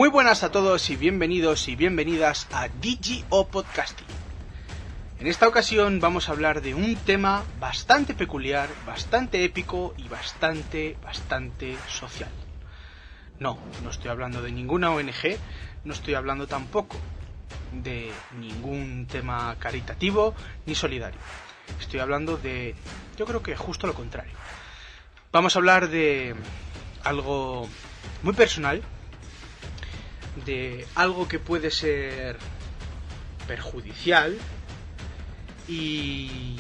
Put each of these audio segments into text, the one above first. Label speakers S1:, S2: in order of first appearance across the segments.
S1: Muy buenas a todos y bienvenidos y bienvenidas a DGO Podcasting. En esta ocasión vamos a hablar de un tema bastante peculiar, bastante épico y bastante social. No estoy hablando de ninguna ONG, no estoy hablando tampoco de ningún tema caritativo ni solidario. Estoy hablando de, yo creo que justo lo contrario. Vamos a hablar de algo muy personal, de algo que puede ser perjudicial y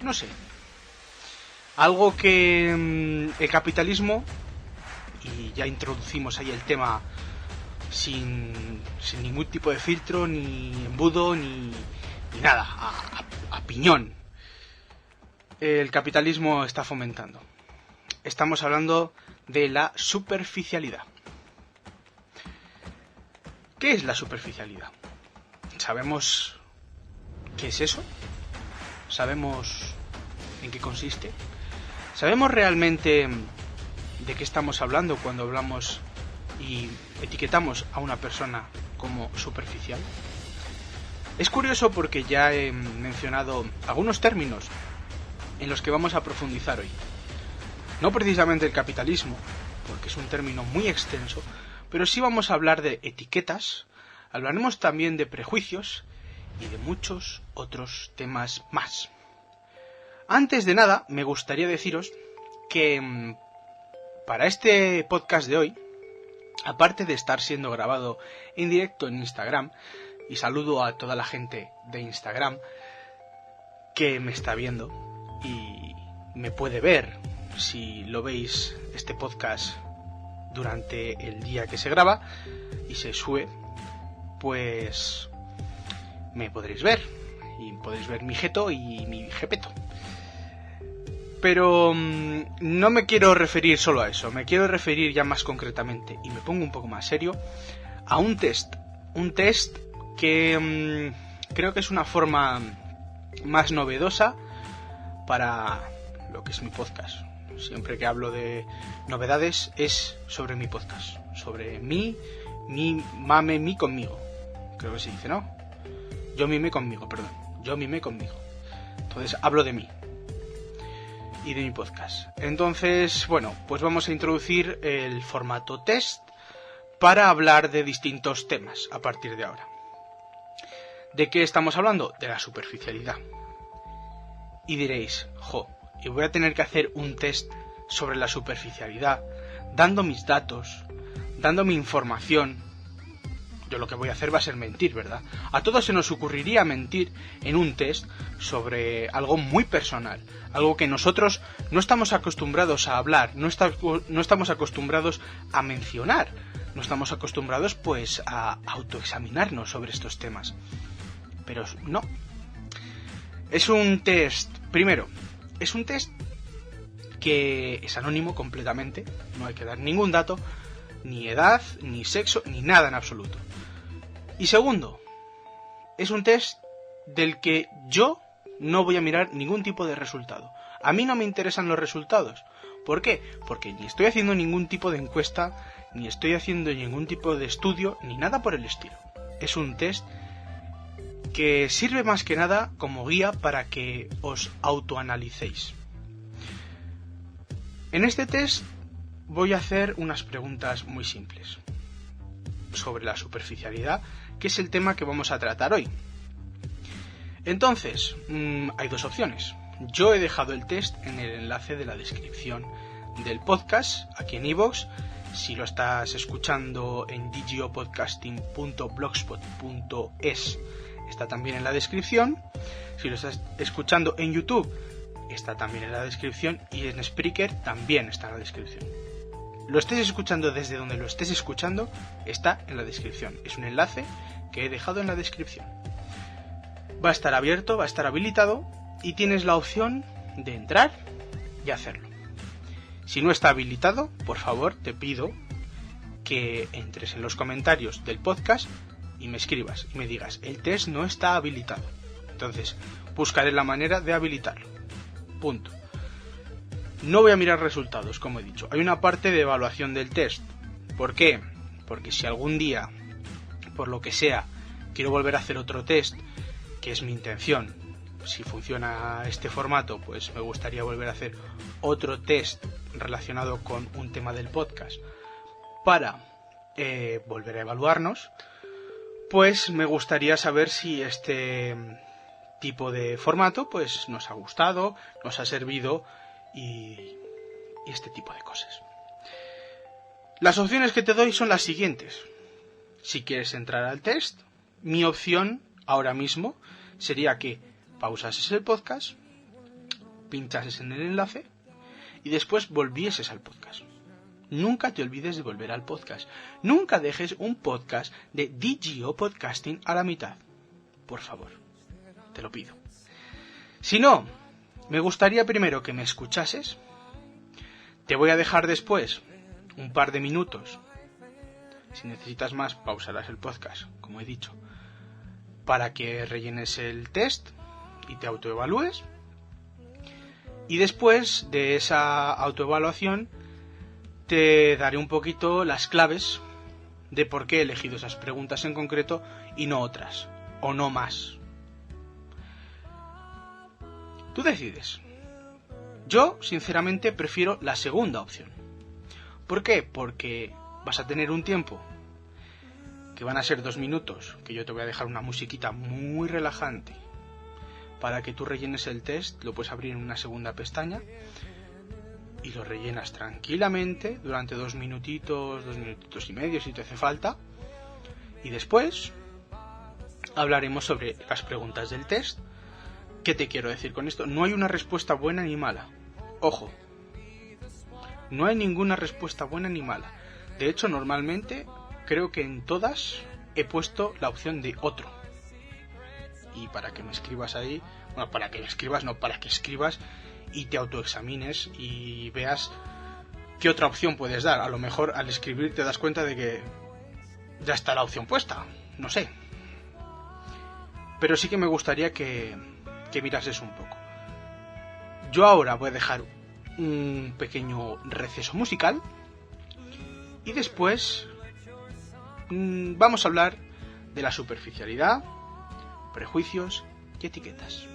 S1: no sé, algo que el capitalismo, y ya introducimos ahí el tema sin ningún tipo de filtro, ni embudo, ni nada, a piñón, el capitalismo está fomentando. Estamos hablando de la superficialidad. ¿Qué es la superficialidad? ¿Sabemos qué es eso? ¿Sabemos en qué consiste? ¿Sabemos realmente de qué estamos hablando cuando hablamos y etiquetamos a una persona como superficial? Es curioso porque ya he mencionado algunos términos en los que vamos a profundizar hoy. No precisamente el capitalismo, porque es un término muy extenso, pero sí vamos a hablar de etiquetas, hablaremos también de prejuicios y de muchos otros temas más. Antes de nada, me gustaría deciros que para este podcast de hoy, aparte de estar siendo grabado en directo en Instagram, y saludo a toda la gente de Instagram que me está viendo y me puede ver si lo veis este podcast durante el día que se graba y se sube, pues me podréis ver y podéis ver mi jeto y mi jepeto. Pero no me quiero referir solo a eso, me quiero referir ya más concretamente, y me pongo un poco más serio, a un test que creo que es una forma más novedosa para lo que es mi podcast. Siempre que hablo de novedades es sobre mi podcast, sobre mí conmigo, creo que se dice, ¿no? Yo mimé conmigo. Entonces hablo de mí y de mi podcast. Entonces, bueno, pues vamos a introducir el formato test para hablar de distintos temas a partir de ahora. ¿De qué estamos hablando? De la superficialidad. Y diréis, y voy a tener que hacer un test sobre la superficialidad, dando mis datos, dando mi información. Yo lo que voy a hacer va a ser mentir, ¿verdad? A todos se nos ocurriría mentir en un test sobre algo muy personal, algo que nosotros no estamos acostumbrados a hablar, no estamos acostumbrados a mencionar, no estamos acostumbrados pues a autoexaminarnos sobre estos temas. Pero no. Es un test, primero, es un test que es anónimo completamente, no hay que dar ningún dato, ni edad, ni sexo, ni nada en absoluto. Y segundo, es un test del que yo no voy a mirar ningún tipo de resultado. A mí no me interesan los resultados. ¿Por qué? Porque ni estoy haciendo ningún tipo de encuesta, ni estoy haciendo ningún tipo de estudio, ni nada por el estilo. Es un test que sirve más que nada como guía para que os autoanalicéis. En este test voy a hacer unas preguntas muy simples sobre la superficialidad, que es el tema que vamos a tratar hoy. Entonces, hay dos opciones. Yo he dejado el test en el enlace de la descripción del podcast, aquí en iVoox. Si lo estás escuchando en dgopodcasting.blogspot.es, está también en la descripción. Si lo estás escuchando en YouTube, está también en la descripción, y en Spreaker también está en la descripción. Lo estés escuchando desde donde lo estés escuchando, está en la descripción. Es un enlace que he dejado en la descripción. Va a estar abierto, va a estar habilitado, y tienes la opción de entrar y hacerlo. Si no está habilitado, por favor, te pido que entres en los comentarios del podcast y me escribas y me digas: el test no está habilitado. Entonces, buscaré la manera de habilitarlo. Punto. No voy a mirar resultados, como he dicho. Hay una parte de evaluación del test. ¿Por qué? porque si algún día, por lo que sea, quiero volver a hacer otro test, que es mi intención, si funciona este formato, pues me gustaría volver a hacer otro test relacionado con un tema del podcast para volver a evaluarnos, pues me gustaría saber si este tipo de formato pues nos ha gustado, nos ha servido y este tipo de cosas. Las opciones que te doy son las siguientes. Si quieres entrar al test, mi opción ahora mismo sería que pausases el podcast, pinchases en el enlace y después volvieses al podcast. Nunca te olvides de volver al podcast. Nunca dejes un podcast de DGO Podcasting a la mitad. Por favor, te lo pido. Si no, me gustaría primero que me escuchases. Te voy a dejar después un par de minutos. Si necesitas más, pausarás el podcast, como he dicho, para que rellenes el test y te autoevalúes. Y después de esa autoevaluación te daré un poquito las claves de por qué he elegido esas preguntas en concreto y no otras, o no más. Tú decides. Yo, sinceramente, prefiero la segunda opción. ¿Por qué? Porque vas a tener un tiempo, que van a ser 2 minutos, que yo te voy a dejar una musiquita muy relajante, para que tú rellenes el test, lo puedes abrir en una segunda pestaña, y lo rellenas tranquilamente durante 2 minutitos y medio si te hace falta, y después hablaremos sobre las preguntas del test. ¿Qué te quiero decir con esto? No hay una respuesta buena ni mala. Ojo, no hay ninguna respuesta buena ni mala. De hecho, normalmente creo que en todas he puesto la opción de otro. Y para que me escribas ahí, bueno, para que escribas y te autoexamines y veas qué otra opción puedes dar. A lo mejor al escribir te das cuenta de que ya está la opción puesta, no sé. Pero sí que me gustaría que mirases un poco. Yo ahora voy a dejar un pequeño receso musical y después vamos a hablar de la superficialidad, prejuicios y etiquetas.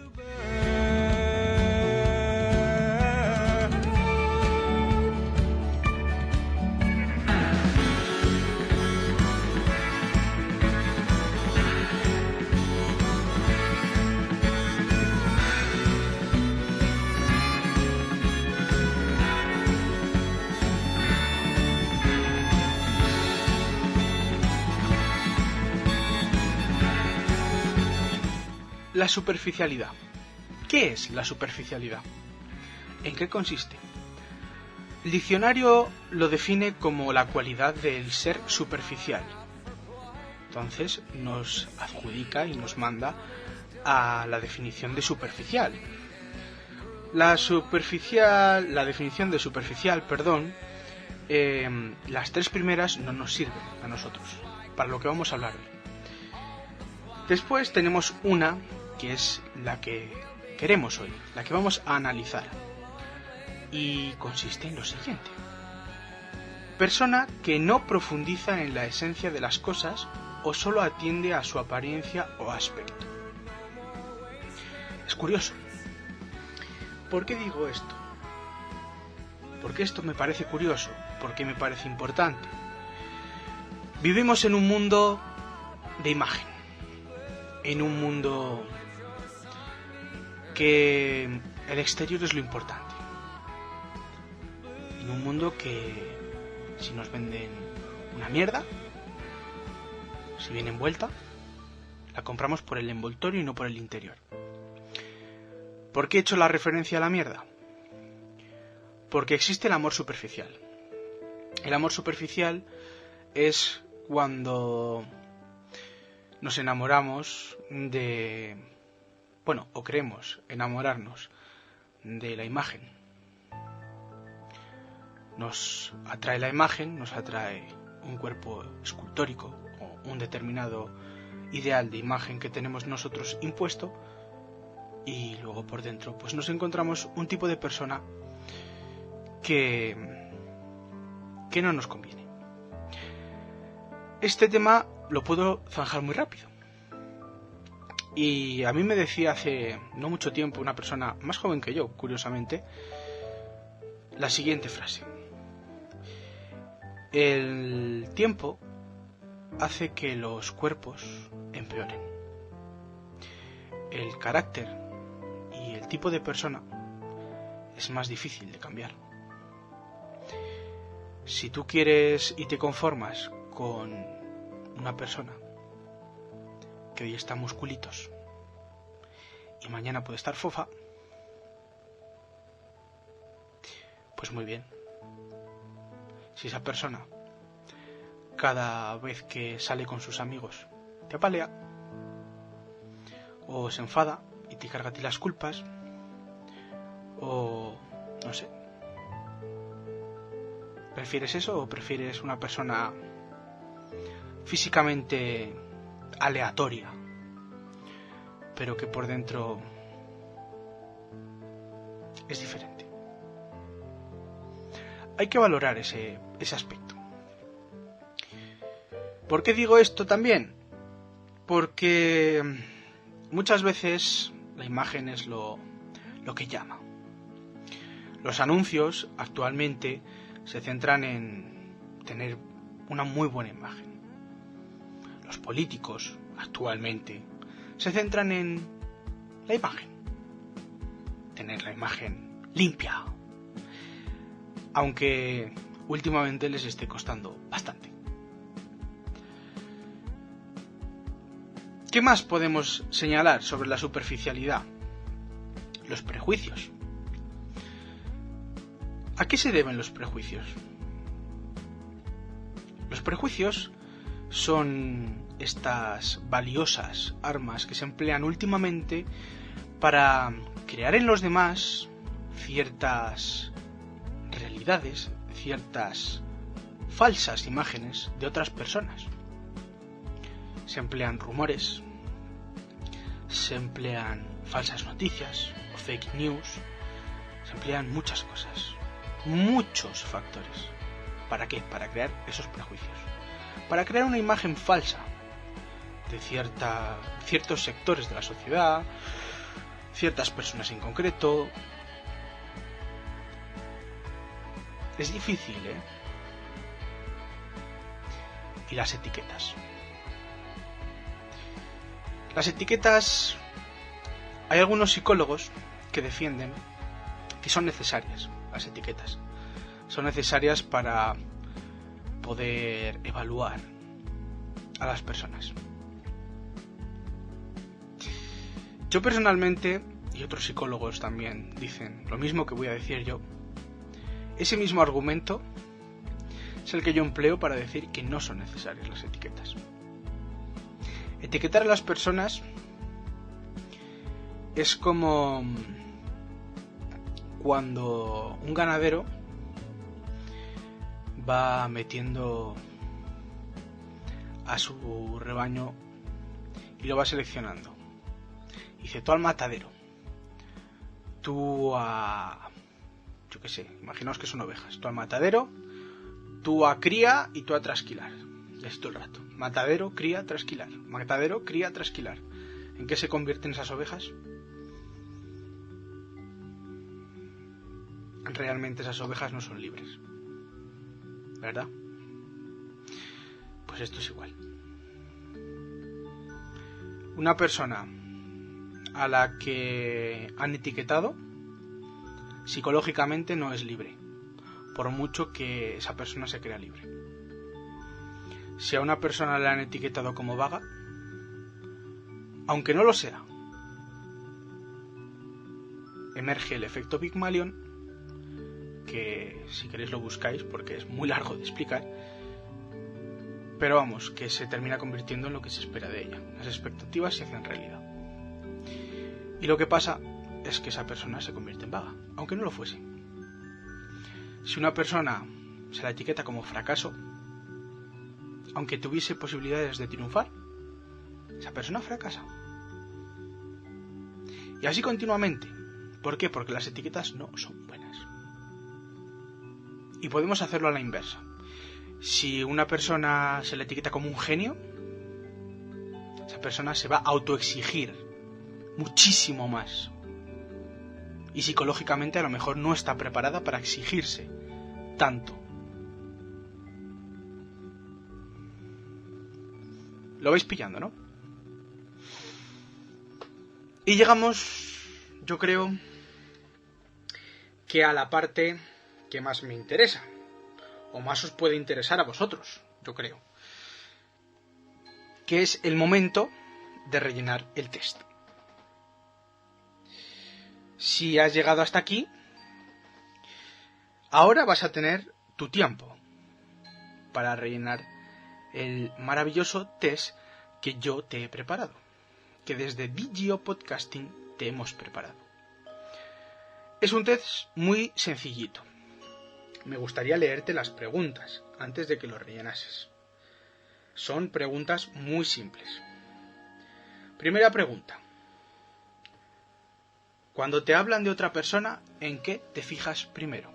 S1: La superficialidad. ¿Qué es la superficialidad? ¿En qué consiste? El diccionario lo define como la cualidad del ser superficial. Entonces nos adjudica y nos manda a la definición de superficial. La definición de superficial, las 3 primeras no nos sirven a nosotros, para lo que vamos a hablar hoy. Después tenemos una que es la que queremos hoy, la que vamos a analizar. Y consiste en lo siguiente. Persona que no profundiza en la esencia de las cosas o solo atiende a su apariencia o aspecto. Es curioso. ¿Por qué digo esto? Porque esto me parece curioso, porque me parece importante. Vivimos en un mundo de imagen, en un mundo que el exterior es lo importante, en un mundo que si nos venden una mierda, si viene envuelta, la compramos por el envoltorio y no por el interior. ¿Por qué he hecho la referencia a la mierda? Porque existe el amor superficial. El amor superficial es cuando nos enamoramos o creemos enamorarnos de la imagen. Nos atrae la imagen, nos atrae un cuerpo escultórico o un determinado ideal de imagen que tenemos nosotros impuesto, y luego por dentro pues nos encontramos un tipo de persona que no nos conviene. Este tema lo puedo zanjar muy rápido. Y a mí me decía hace no mucho tiempo una persona más joven que yo, curiosamente, la siguiente frase. El tiempo hace que los cuerpos empeoren. El carácter y el tipo de persona es más difícil de cambiar. Si tú quieres y te conformas con una persona que hoy está musculitos y mañana puede estar fofa, pues muy bien. Si esa persona cada vez que sale con sus amigos te apalea o se enfada y te carga a ti las culpas, o no sé, ¿prefieres eso o prefieres una persona físicamente aleatoria, pero que por dentro es diferente? Hay que valorar ese aspecto. ¿Por qué digo esto también? Porque muchas veces la imagen es lo que llama. Los anuncios actualmente se centran en tener una muy buena imagen. Los políticos actualmente se centran en la imagen. Tener la imagen limpia. Aunque últimamente les esté costando bastante. ¿Qué más podemos señalar sobre la superficialidad? Los prejuicios. ¿A qué se deben los prejuicios? Los prejuicios son estas valiosas armas que se emplean últimamente para crear en los demás ciertas realidades, ciertas falsas imágenes de otras personas. Se emplean rumores, se emplean falsas noticias o fake news, se emplean muchas cosas, muchos factores. ¿Para qué? Para crear esos prejuicios. Para crear una imagen falsa de ciertos sectores de la sociedad, ciertas personas en concreto. Es difícil, ¿eh? Y las etiquetas. Las etiquetas, hay algunos psicólogos que defienden que son necesarias, las etiquetas. Son necesarias para poder evaluar a las personas. Yo personalmente, y otros psicólogos también dicen lo mismo que voy a decir yo, ese mismo argumento es el que yo empleo para decir que no son necesarias las etiquetas. Etiquetar a las personas es como cuando un ganadero va metiendo a su rebaño y lo va seleccionando. Dice, tú al matadero, tú a... yo qué sé, imaginaos que son ovejas. Tú al matadero, tú a cría y tú a trasquilar. Y así todo el rato. Matadero, cría, trasquilar. Matadero, cría, trasquilar. ¿En qué se convierten esas ovejas? Realmente esas ovejas no son libres, ¿verdad? Pues esto es igual. Una persona a la que han etiquetado psicológicamente no es libre, por mucho que esa persona se crea libre. Si a una persona le han etiquetado como vaga, aunque no lo sea, emerge el efecto Pygmalion, que si queréis lo buscáis porque es muy largo de explicar, pero vamos, que se termina convirtiendo en lo que se espera de ella. Las expectativas se hacen realidad. Y lo que pasa es que esa persona se convierte en vaga, aunque no lo fuese. Si una persona se la etiqueta como fracaso, aunque tuviese posibilidades de triunfar, esa persona fracasa. Y así continuamente. ¿Por qué? Porque las etiquetas no son buenas. Y podemos hacerlo a la inversa. Si una persona se le etiqueta como un genio, esa persona se va a autoexigir muchísimo más. Y psicológicamente a lo mejor no está preparada para exigirse tanto. Lo vais pillando, ¿no? Y llegamos, yo creo, que a la parte que más me interesa. O más os puede interesar a vosotros, yo creo. Que es el momento de rellenar el test. Si has llegado hasta aquí, ahora vas a tener tu tiempo para rellenar el maravilloso test que yo te he preparado, que desde Digio Podcasting te hemos preparado. Es un test muy sencillito. Me gustaría leerte las preguntas antes de que lo rellenases. Son preguntas muy simples. Primera pregunta. Cuando te hablan de otra persona, ¿en qué te fijas primero?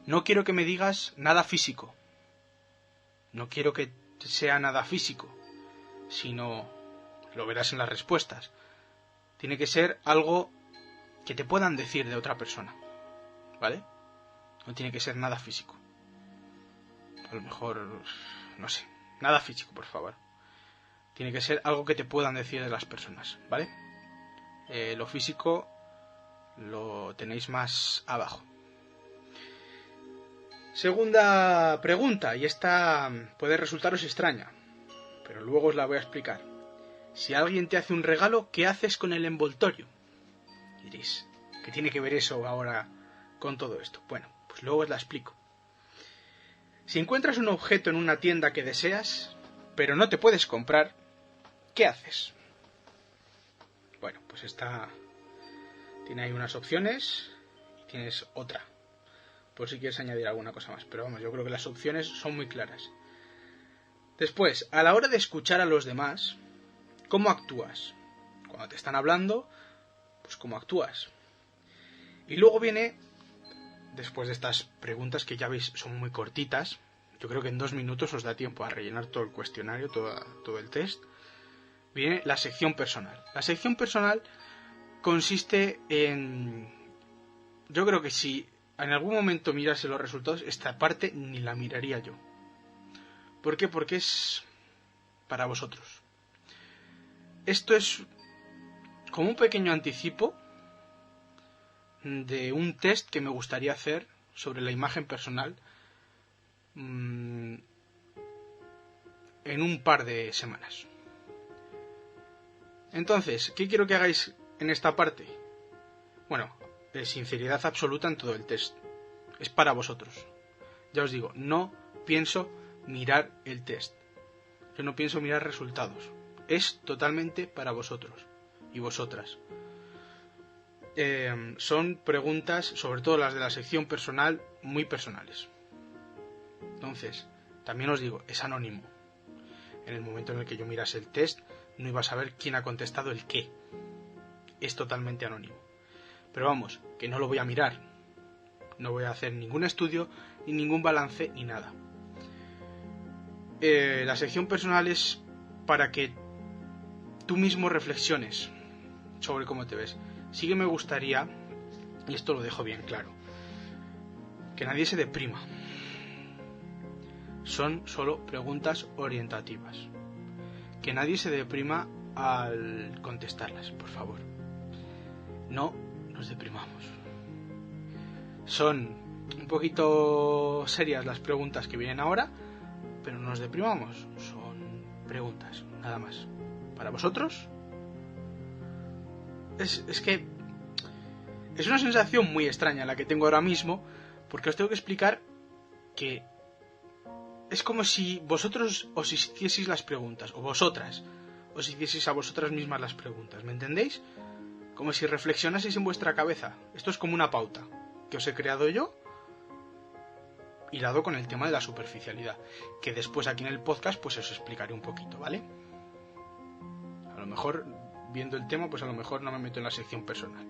S1: No quiero que me digas nada físico. No quiero que sea nada físico, sino, lo verás en las respuestas, tiene que ser algo que te puedan decir de otra persona, ¿vale? No tiene que ser nada físico. A lo mejor, no sé, nada físico, por favor. Tiene que ser algo que te puedan decir de las personas, ¿vale? Lo físico lo tenéis más abajo. Segunda pregunta, y esta puede resultaros extraña, pero luego os la voy a explicar. Si alguien te hace un regalo, ¿qué haces con el envoltorio? Y diréis, ¿qué tiene que ver eso ahora con todo esto? Bueno, pues luego os la explico. Si encuentras un objeto en una tienda que deseas, pero no te puedes comprar, ¿qué haces? Bueno, pues esta tiene ahí unas opciones y tienes otra, por si quieres añadir alguna cosa más. Pero vamos, yo creo que las opciones son muy claras. Después, a la hora de escuchar a los demás, ¿cómo actúas? Cuando te están hablando, pues ¿cómo actúas? Y luego viene, después de estas preguntas que ya veis son muy cortitas, yo creo que en 2 minutos os da tiempo a rellenar todo el cuestionario, todo el test, viene la sección personal. La sección personal consiste en... Yo creo que si en algún momento mirase los resultados, esta parte ni la miraría yo. ¿Por qué? Porque es para vosotros. Esto es como un pequeño anticipo de un test que me gustaría hacer sobre la imagen personal en un par de semanas. Entonces, ¿qué quiero que hagáis en esta parte? Bueno, sinceridad absoluta en todo el test. Es para vosotros. Ya os digo, no pienso mirar el test. Yo no pienso mirar resultados. Es totalmente para vosotros y vosotras. Son preguntas, sobre todo las de la sección personal, muy personales. Entonces, también os digo, es anónimo. En el momento en el que yo mirase el test, no iba a saber quién ha contestado el qué. Es totalmente anónimo. Pero vamos, que no lo voy a mirar. No voy a hacer ningún estudio, ni ningún balance, ni nada. La sección personal es para que tú mismo reflexiones sobre cómo te ves. Sí que me gustaría, y esto lo dejo bien claro, que nadie se deprima. Son solo preguntas orientativas. Que nadie se deprima al contestarlas, por favor. No nos deprimamos. Son un poquito serias las preguntas que vienen ahora, pero no nos deprimamos. Son preguntas, nada más. Para vosotros, es que es una sensación muy extraña la que tengo ahora mismo, porque os tengo que explicar que es como si vosotros os hicieseis las preguntas, o vosotras os hicieseis a vosotras mismas las preguntas, ¿me entendéis? Como si reflexionaseis en vuestra cabeza. Esto es como una pauta que os he creado yo, hilado con el tema de la superficialidad, que después aquí en el podcast pues os explicaré un poquito, ¿vale? A lo mejor, viendo el tema, pues a lo mejor no me meto en la sección personal,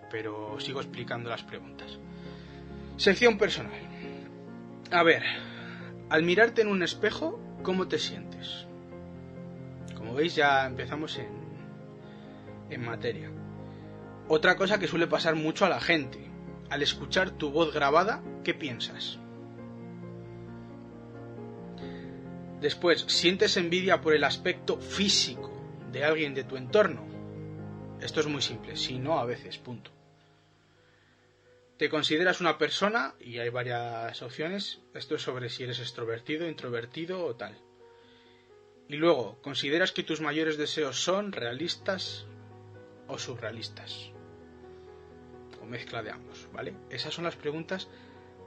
S1: pero sigo explicando las preguntas. Sección personal. A ver, Al mirarte en un espejo, ¿cómo te sientes? Como veis, ya empezamos en materia. Otra cosa que suele pasar mucho a la gente: al escuchar tu voz grabada, ¿qué piensas? Después, ¿sientes envidia por el aspecto físico de alguien de tu entorno? Esto es muy simple, sí, no, a veces, punto. ¿Te consideras una persona? Y hay varias opciones. Esto es sobre si eres extrovertido, introvertido o tal. Y luego, ¿consideras que tus mayores deseos son realistas o surrealistas? O mezcla de ambos, ¿vale? Esas son las preguntas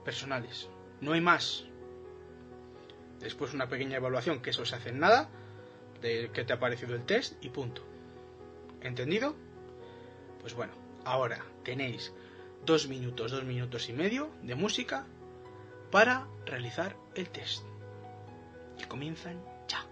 S1: personales. No hay más. Después una pequeña evaluación, que eso se hace en nada, de qué te ha parecido el test y punto. ¿Entendido? Pues bueno, ahora tenéis 2 minutos, 2 minutos y medio de música para realizar el test. Que comienzan ya.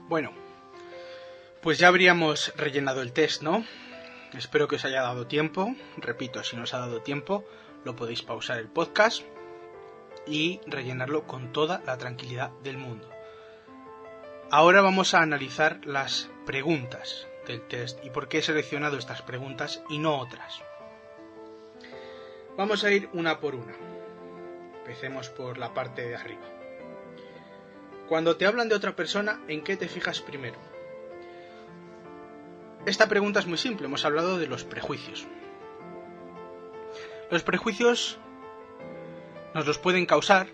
S1: Bueno, pues ya habríamos rellenado el test, ¿no? Espero que os haya dado tiempo. Repito, si no os ha dado tiempo, lo podéis pausar el podcast y rellenarlo con toda la tranquilidad del mundo. Ahora vamos a analizar las preguntas del test y por qué he seleccionado estas preguntas y no otras. Vamos a ir una por una. Empecemos por la parte de arriba. Cuando te hablan de otra persona, ¿en qué te fijas primero? Esta pregunta es muy simple. Hemos hablado de los prejuicios. Los prejuicios nos los pueden causar,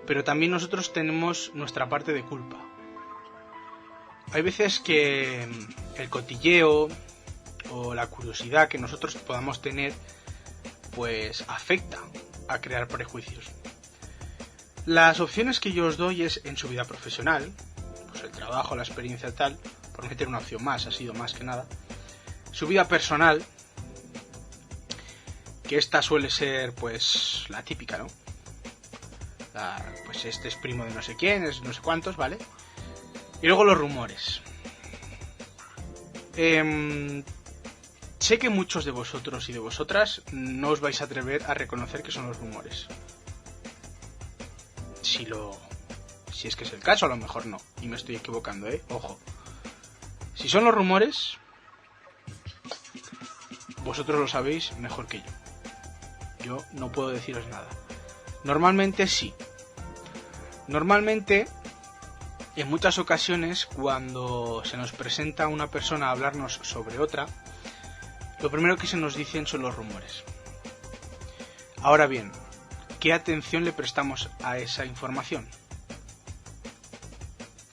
S1: pero también nosotros tenemos nuestra parte de culpa. Hay veces que el cotilleo o la curiosidad que nosotros podamos tener pues afecta a crear prejuicios. Las opciones que yo os doy es en su vida profesional, pues el trabajo, la experiencia tal, por meter una opción más, ha sido más que nada. Su vida personal, que esta suele ser pues la típica, ¿no? Pues este es primo de no sé quién, es no sé cuántos, ¿vale? Y luego los rumores. sé que muchos de vosotros y de vosotras no os vais a atrever a reconocer que son los rumores. Si es que es el caso, a lo mejor no, y me estoy equivocando, ojo. Si son los rumores, vosotros lo sabéis mejor que yo. Yo no puedo deciros nada. Normalmente sí. Normalmente, en muchas ocasiones, cuando se nos presenta una persona a hablarnos sobre otra, lo primero que se nos dicen son los rumores. Ahora bien, ¿qué atención le prestamos a esa información?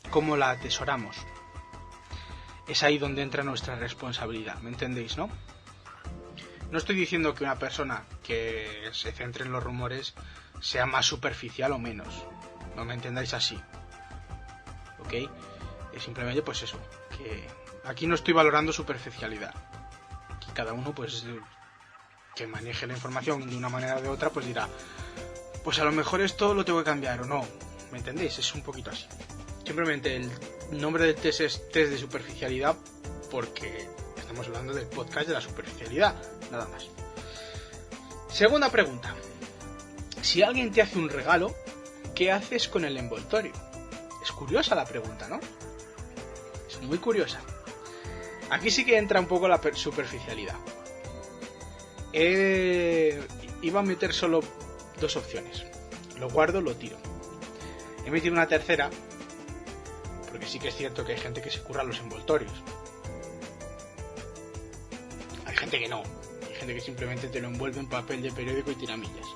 S1: ¿Cómo la atesoramos? Es ahí donde entra nuestra responsabilidad, ¿me entendéis, no? No estoy diciendo que una persona que se centre en los rumores sea más superficial o menos. No me entendáis así. ¿Ok? Es simplemente pues eso, que aquí no estoy valorando superficialidad. Aquí cada uno pues que maneje la información de una manera o de otra pues dirá, pues a lo mejor esto lo tengo que cambiar o no. ¿Me entendéis? Es un poquito así. Simplemente el nombre del test es test de superficialidad porque estamos hablando del podcast de la superficialidad, nada más. Segunda pregunta. Si alguien te hace un regalo, ¿qué haces con el envoltorio? Es curiosa la pregunta, ¿no? Es muy curiosa. Aquí sí que entra un poco la superficialidad. Iba a meter solo dos opciones. Lo guardo, lo tiro. He metido una tercera, porque sí que es cierto que hay gente que se curra los envoltorios. Hay gente que no. Hay gente que simplemente te lo envuelve en papel de periódico y tiramillas.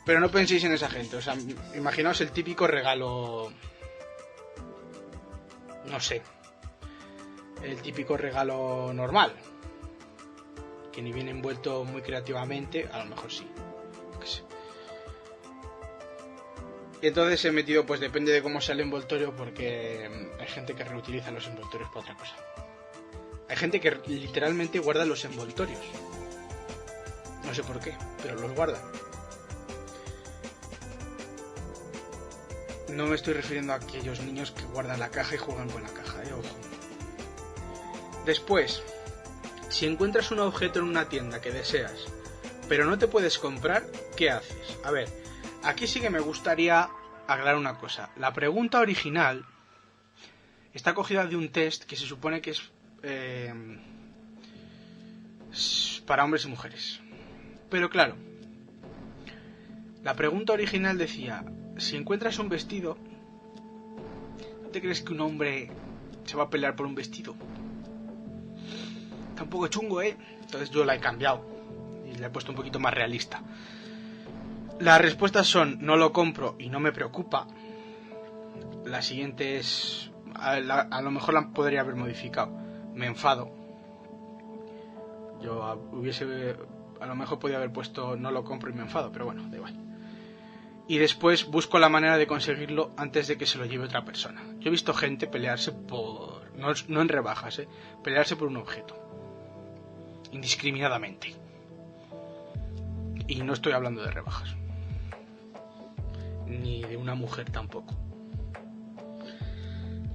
S1: Pero no penséis en esa gente. O sea, imaginaos el típico regalo... No sé. El típico regalo normal. Que ni viene envuelto muy creativamente. A lo mejor sí. Qué sé. Y entonces he metido, pues depende de cómo sea el envoltorio, porque hay gente que reutiliza los envoltorios para otra cosa. Hay gente que literalmente guarda los envoltorios. No sé por qué, pero los guardan. No me estoy refiriendo a aquellos niños que guardan la caja y juegan con la caja, ojo. Después, si encuentras un objeto en una tienda que deseas, pero no te puedes comprar, ¿qué haces? A ver, aquí sí que me gustaría aclarar una cosa. La pregunta original está cogida de un test que se supone que es para hombres y mujeres. Pero claro, la pregunta original decía, si encuentras un vestido, ¿no te crees que un hombre se va a pelear por un vestido? Está un poco chungo, Entonces yo la he cambiado y la he puesto un poquito más realista. Las respuestas son, no lo compro y no me preocupa. La siguiente es, a lo mejor la podría haber modificado, me enfado. Yo a lo mejor podría haber puesto, no lo compro y me enfado, pero bueno, da igual. Y después busco la manera de conseguirlo antes de que se lo lleve otra persona. Yo he visto gente pelearse por... No en rebajas, pelearse por un objeto. Indiscriminadamente. Y no estoy hablando de rebajas. Ni de una mujer tampoco.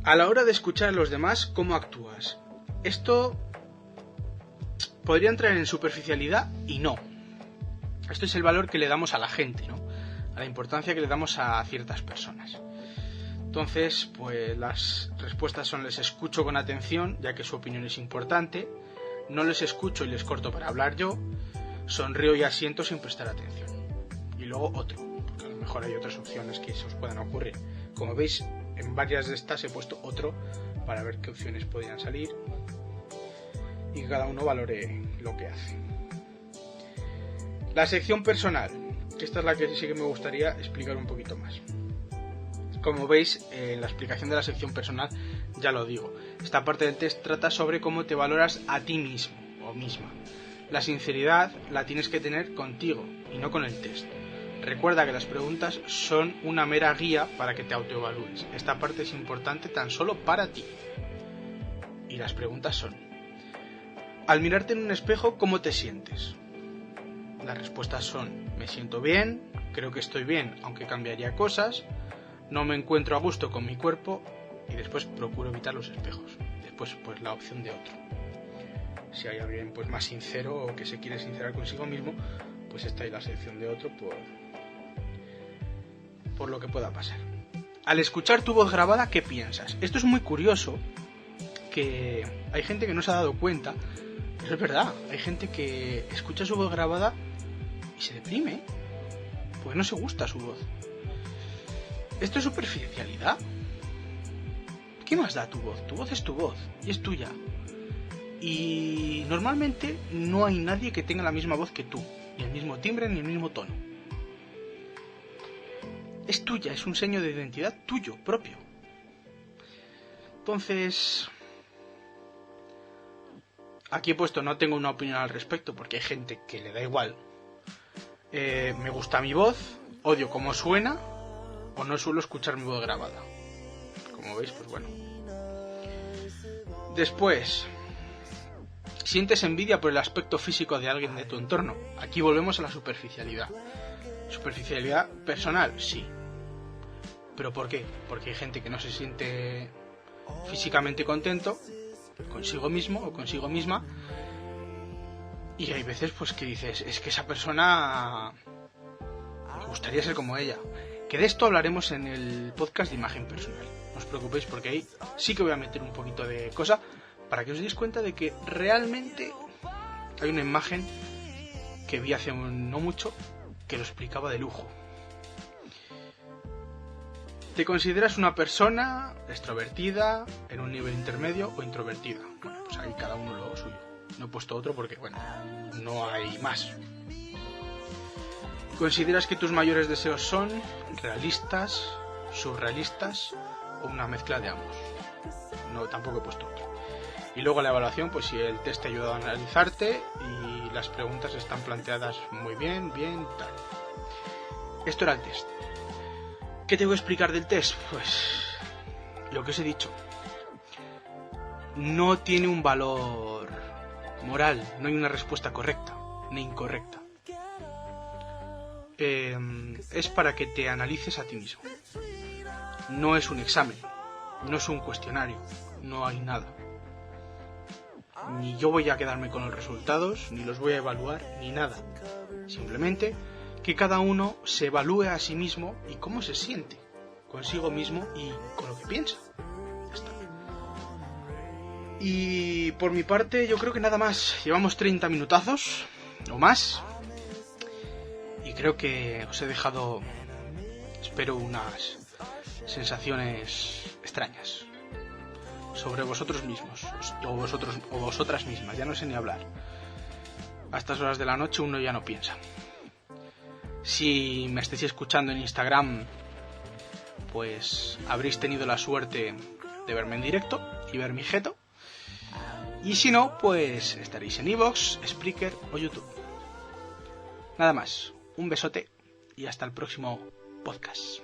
S1: A la hora de escuchar a los demás, ¿cómo actúas? Esto podría entrar en superficialidad y no. Esto es el valor que le damos a la gente, ¿no? A la importancia que le damos a ciertas personas. Entonces, pues las respuestas son: les escucho con atención, ya que su opinión es importante; no les escucho y les corto para hablar yo; sonrío y asiento sin prestar atención. Y luego otro, porque a lo mejor hay otras opciones que se os puedan ocurrir. Como veis, en varias de estas he puesto otro para ver qué opciones podrían salir y que cada uno valore lo que hace. La sección personal, que esta es la que sí que me gustaría explicar un poquito más. Como veis, en la explicación de la sección personal ya lo digo. Esta parte del test trata sobre cómo te valoras a ti mismo o misma. La sinceridad la tienes que tener contigo y no con el test. Recuerda que las preguntas son una mera guía para que te autoevalúes. Esta parte es importante tan solo para ti. Y las preguntas son: al mirarte en un espejo, ¿cómo te sientes? Las respuestas son: me siento bien, creo que estoy bien, aunque cambiaría cosas, no me encuentro a gusto con mi cuerpo, y después procuro evitar los espejos. Después, pues la opción de otro. Si hay alguien pues más sincero o que se quiere sincerar consigo mismo, pues está ahí la sección de otro por lo que pueda pasar. Al escuchar tu voz grabada, ¿qué piensas? Esto es muy curioso, que hay gente que no se ha dado cuenta, pero es verdad, hay gente que escucha su voz grabada y se deprime, porque no se gusta su voz. ¿Esto es superficialidad? ¿Qué más da tu voz? Tu voz es tu voz y es tuya. Y normalmente no hay nadie que tenga la misma voz que tú, ni el mismo timbre ni el mismo tono. Es tuya, es un sello de identidad tuyo, propio. Entonces, aquí he puesto no tengo una opinión al respecto porque hay gente que le da igual. Me gusta mi voz, odio cómo suena o no suelo escuchar mi voz grabada. Como veis, pues bueno. Después, sientes envidia por el aspecto físico de alguien de tu entorno. Aquí volvemos a la superficialidad. Superficialidad personal, sí. ¿Pero por qué? Porque hay gente que no se siente físicamente contento consigo mismo o consigo misma, y hay veces pues que dices, es que esa persona me gustaría ser como ella. Que de esto hablaremos en el podcast de imagen personal. No os preocupéis porque ahí sí que voy a meter un poquito de cosa para que os deis cuenta de que realmente hay una imagen que vi hace no mucho que lo explicaba de lujo. ¿Te consideras una persona extrovertida, en un nivel intermedio o introvertida? Bueno, pues ahí cada uno lo suyo. No he puesto otro porque, bueno, no hay más. ¿Consideras que tus mayores deseos son realistas, surrealistas o una mezcla de ambos? No, tampoco he puesto otro. Y luego la evaluación, pues si el test te ha ayudado a analizarte y las preguntas están planteadas muy bien, tal. Esto era el test. ¿Qué tengo que explicar del test? Pues lo que os he dicho. No tiene un valor moral, no hay una respuesta correcta ni incorrecta. Es para que te analices a ti mismo. No es un examen, no es un cuestionario, no hay nada. Ni yo voy a quedarme con los resultados, ni los voy a evaluar, ni nada. Simplemente que cada uno se evalúe a sí mismo y cómo se siente consigo mismo y con lo que piensa. Ya está. Y por mi parte yo creo que nada más. Llevamos 30 minutazos o más y creo que os he dejado, espero, unas sensaciones extrañas sobre vosotros mismos o vosotras mismas. Ya no sé ni hablar. A estas horas de la noche uno ya no piensa. Si me estáis escuchando en Instagram, pues habréis tenido la suerte de verme en directo y ver mi jeto. Y si no, pues estaréis en iVoox, Spreaker o YouTube. Nada más, un besote y hasta el próximo podcast.